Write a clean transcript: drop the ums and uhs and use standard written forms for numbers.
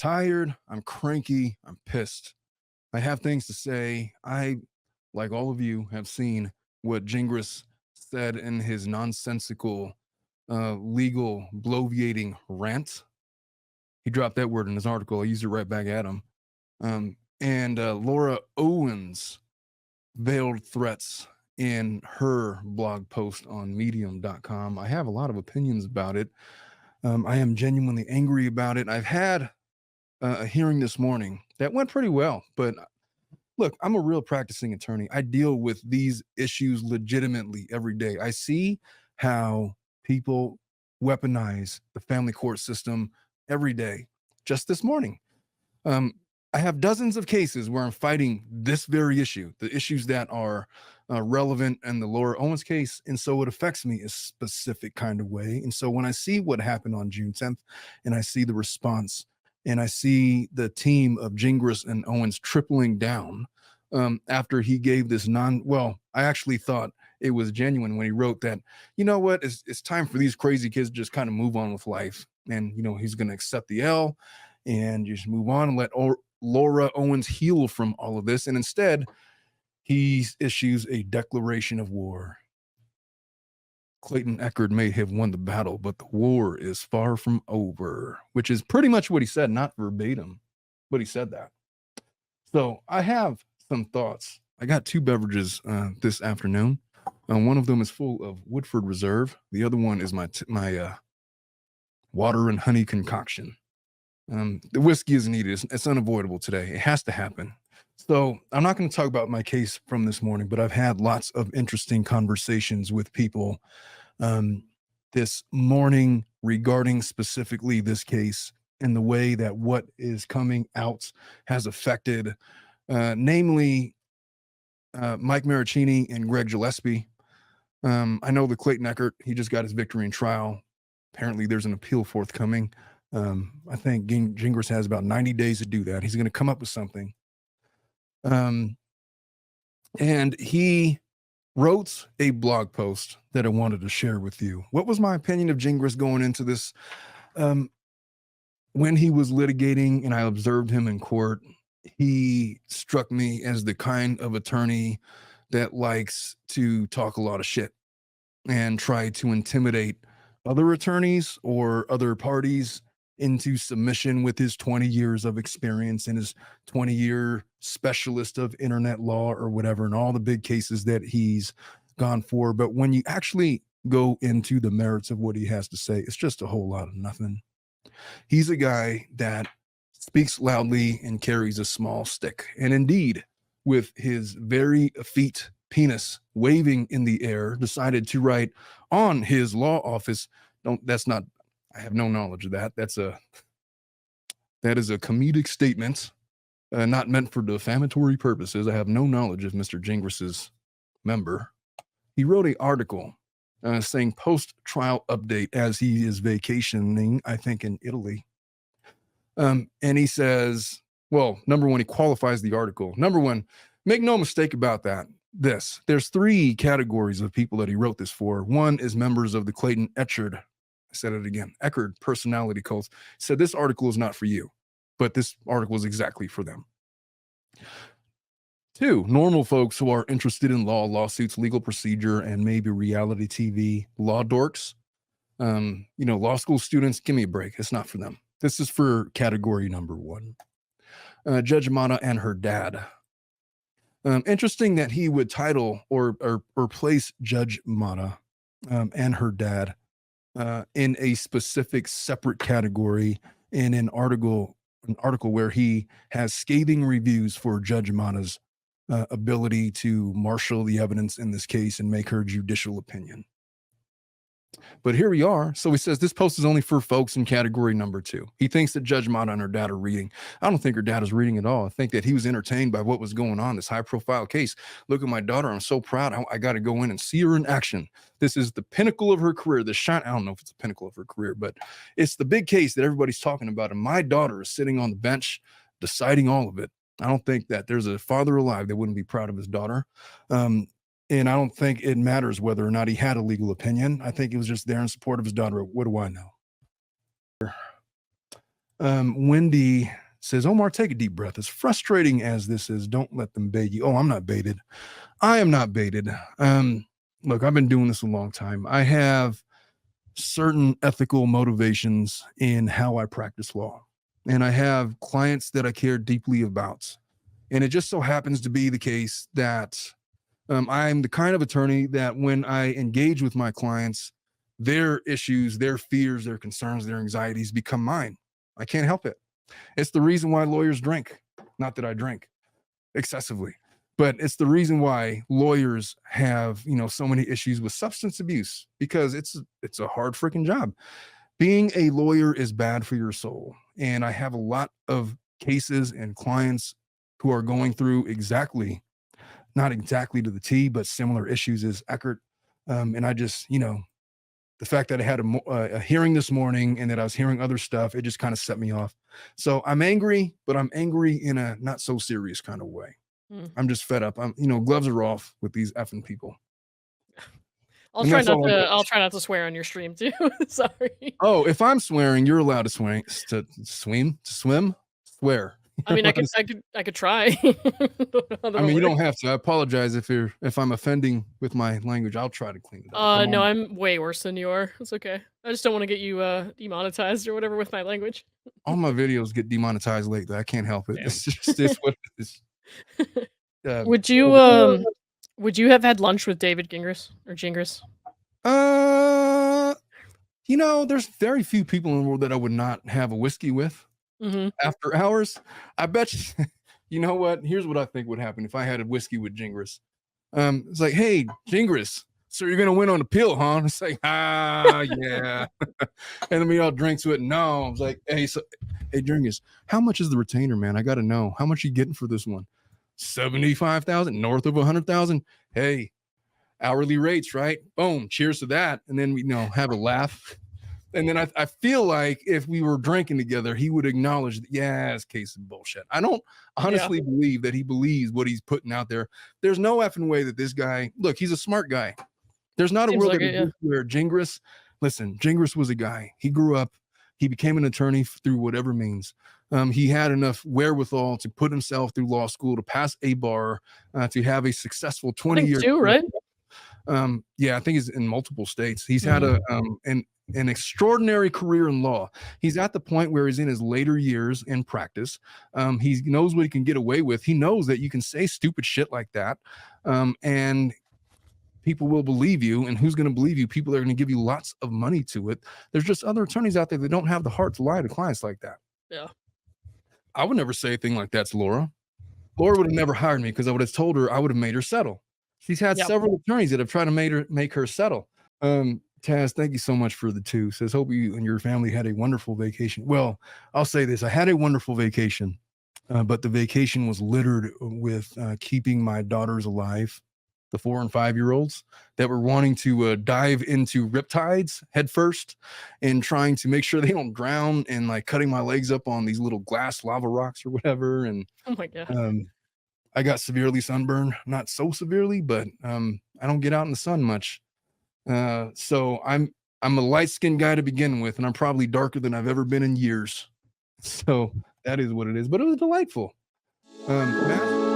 tired, I'm cranky, I'm pissed. I have things to say. I, like all of you, have seen what Gingras said in his nonsensical, legal, bloviating rant. He dropped that word in his article. I used it right back at him. And Laura Owens veiled threats in her blog post on medium.com. I have a lot of opinions about it. I am genuinely angry about it. I've had a hearing this morning that went pretty well, but look, I'm a real practicing attorney. I deal with these issues legitimately every day. I see how people weaponize the family court system every day. Just this morning, um, I have dozens of cases where I'm fighting this very issue, the issues that are relevant in the Laura Owens case. And so it affects me a specific kind of way. And so when I see what happened on June 10th and I see the response and I see the team of Gingras and Owens tripling down after he gave this I actually thought it was genuine when he wrote that, you know what, it's time for these crazy kids to just kind of move on with life. And, he's going to accept the L and just move on and let Laura Owens heal from all of this. And instead, he issues a declaration of war. Clayton Echard may have won the battle, but the war is far from over, which is pretty much what he said, not verbatim, but he said that. So I have some thoughts. I got two beverages this afternoon. One of them is full of Woodford Reserve. The other one is my water and honey concoction. The whiskey is needed. It's unavoidable today. It has to happen. So I'm not going to talk about my case from this morning, but I've had lots of interesting conversations with people this morning regarding specifically this case and the way that what is coming out has affected, namely Mike Maricini and Greg Gillespie. I know the Clayton Echard, he just got his victory in trial. Apparently there's an appeal forthcoming. I think Gingras has about 90 days to do that. He's going to come up with something. And he wrote a blog post that I wanted to share with you. What was my opinion of Gingras going into this? When he was litigating and I observed him in court, he struck me as the kind of attorney that likes to talk a lot of shit and try to intimidate other attorneys or other parties into submission with his 20 years of experience and his 20-year specialist of internet law or whatever, and all the big cases that he's gone for. But when you actually go into the merits of what he has to say, it's just a whole lot of nothing. He's a guy that speaks loudly and carries a small stick. And indeed, with his very effete penis waving in the air, decided to write on his law office. I have no knowledge of that. That is a comedic statement, not meant for defamatory purposes. I have no knowledge of Mr. Gingras's member. He wrote an article saying post-trial update as he is vacationing, I think, in Italy. And he says, well, number one, he qualifies the article. Number one, make no mistake about that. There's three categories of people that he wrote this for. One is members of the Clayton Echard. I said it again, Echard personality cults. Said this article is not for you, but this article is exactly for them. Two, normal folks who are interested in law, lawsuits, legal procedure, and maybe reality TV, law dorks. Law school students, give me a break. It's not for them. This is for category number one. Judge Mata and her dad. Interesting that he would title or place Judge Mata and her dad in a specific separate category in an article where he has scathing reviews for Judge Mata's ability to marshal the evidence in this case and make her judicial opinion. But here we are. So he says this post is only for folks in category number two. He thinks that Judge Mata and her dad are reading. I don't think her dad is reading at all. I think that he was entertained by what was going on, this high profile case. Look at my daughter. I'm so proud. I got to go in and see her in action. This is the pinnacle of her career. I don't know if it's the pinnacle of her career, but it's the big case that everybody's talking about. And my daughter is sitting on the bench deciding all of it. I don't think that there's a father alive that wouldn't be proud of his daughter. And I don't think it matters whether or not he had a legal opinion. I think he was just there in support of his daughter. What do I know? Wendy says, Omar, take a deep breath. As frustrating as this is, don't let them bait you. Oh, I'm not baited. I am not baited. Look, I've been doing this a long time. I have certain ethical motivations in how I practice law. And I have clients that I care deeply about. And it just so happens to be the case that I'm the kind of attorney that when I engage with my clients, their issues, their fears, their concerns, their anxieties become mine. I can't help it. It's the reason why lawyers drink. Not that I drink excessively, but it's the reason why lawyers have, so many issues with substance abuse, because it's a hard freaking job. Being a lawyer is bad for your soul. And I have a lot of cases and clients who are going through not exactly to the T, but similar issues as Eckert. And I just, the fact that I had a hearing this morning and that I was hearing other stuff, it just kind of set me off. So I'm angry, but I'm angry in a not so serious kind of way. I'm just fed up. Gloves are off with these effing people. I'll try not to swear on your stream too. Sorry. Oh, if I'm swearing, you're allowed to swim, swear. I mean, I could try. I mean, you don't have to. I apologize if I'm offending with my language. I'll try to clean it up. No, I'm way worse than you are. It's okay. I just don't want to get you demonetized or whatever with my language. All my videos get demonetized lately. I can't help it. Damn. It's what it is. Would you have had lunch with David Gingras or Gingras? There's very few people in the world that I would not have a whiskey with after hours. I bet you, you know what? Here's what I think would happen if I had a whiskey with Gingras. It's like, hey, Gingras, so you're gonna win on the pill, huh? It's like, yeah. And then we all drink to it. No, I was like, hey, Gingras, how much is the retainer, man? I gotta know. How much are you getting for this one? 75,000, north of 100,000. Hey, hourly rates, right? Boom, cheers to that. And then we have a laugh. And then I feel like if we were drinking together, he would acknowledge that, yeah, this case is bullshit. I don't honestly believe that he believes what he's putting out there. There's no effing way that this guy, look, he's a smart guy. There's not a world where Gingras, listen, Gingras was a guy. He grew up, he became an attorney through whatever means. He had enough wherewithal to put himself through law school, to pass a bar, to have a successful 20-year career. Right? Yeah, I think he's in multiple states. He's had an extraordinary career in law. He's at the point where he's in his later years in practice. He knows what he can get away with. He knows that you can say stupid shit like that, and people will believe you. And who's going to believe you? People are going to give you lots of money to it. There's just other attorneys out there that don't have the heart to lie to clients like that. Yeah. I would never say a thing like that to Laura. Laura would have never hired me because I would have told her, I would have made her settle. She's had several attorneys that have tried to make her settle. Taz, thank you so much for the 2. Says, hope you and your family had a wonderful vacation. Well, I'll say this. I had a wonderful vacation, but the vacation was littered with keeping my daughters alive, the 4 and 5-year-olds that were wanting to dive into riptides head first and trying to make sure they don't drown, and like cutting my legs up on these little glass lava rocks or whatever. And oh my God. I got severely sunburned, not so severely, but I don't get out in the sun much. So I'm a light-skinned guy to begin with, and I'm probably darker than I've ever been in years. So that is what it is. But it was delightful. Matt?